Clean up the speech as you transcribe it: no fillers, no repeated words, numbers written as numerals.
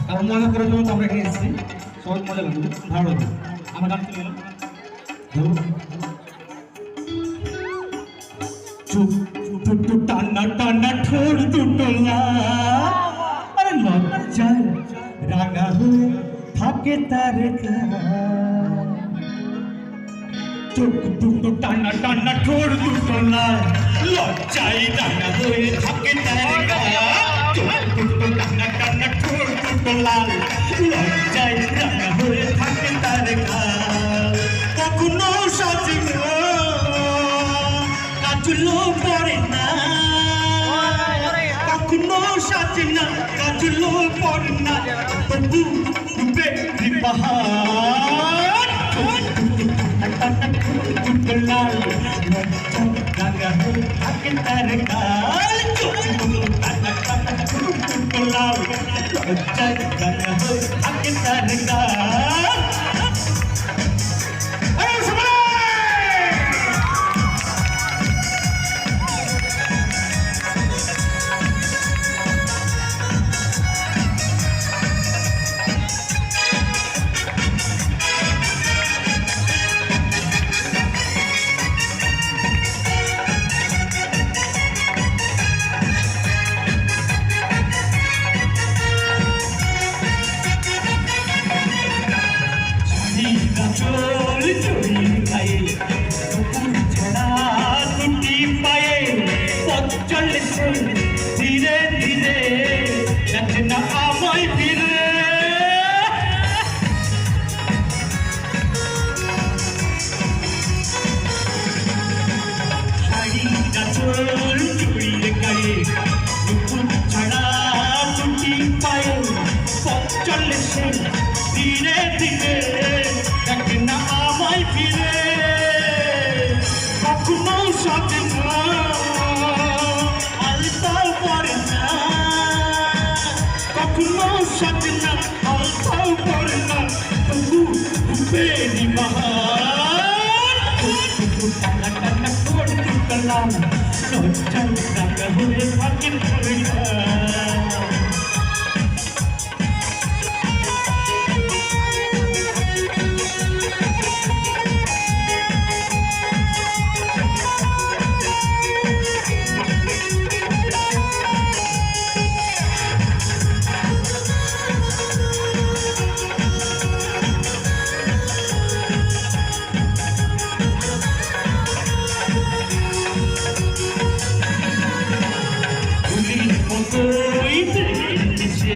এবং মজা করার জন্য আমরা এখানে এসেছি, সবাই মজা লাগবে, ভালো লাগবে। আমার গান চলে গেল, চুপ দুটো টানা টানা ঠোঁট দুটো লাল, আরে লজ্জায় রাঙা হয়ে থাকে তার গাল। চোখ দুটো টানা টানা ঠোঁট দুটো লাল, লজ্জায় রাঙা হয়ে থাকে তার গাল। চোখ দুটো টানা টানা ঠোঁট দুটো লাল, লজ্জায় রাঙা হয়ে থাকে তার গাল। কখনো সাজে না কাজলো পড়ে না, কখনো সাজে না কাজলো পড়ে না, তবু বেরি বাহার লাল রাঙা হয়ে থাকে তার গাল। লাল রাঙা হয়ে থাকে তার গাল। চোল চড়ি গায়ে কুকুর ছাড়া দুটি পায়ে পথ চলেছে ধীরে ধীরে, যাচ্ছে না আমায় ফিরে। শাড়িটা চোল চড়ি গায়ে কুকুর ছাড়া দুটি পায়ে পথ চলেছে ধীরে ধীরে, দেখে না আমায় ফিরে। কখনো সাজে না আলতাও পরে না, কখনো সাজে না আলতাও পরে না, তবু বেরি বাহার টানা টানা ঠোঁট দুটো লাল, লজ্জায় রাঙা হয়ে থাকে তার গাল।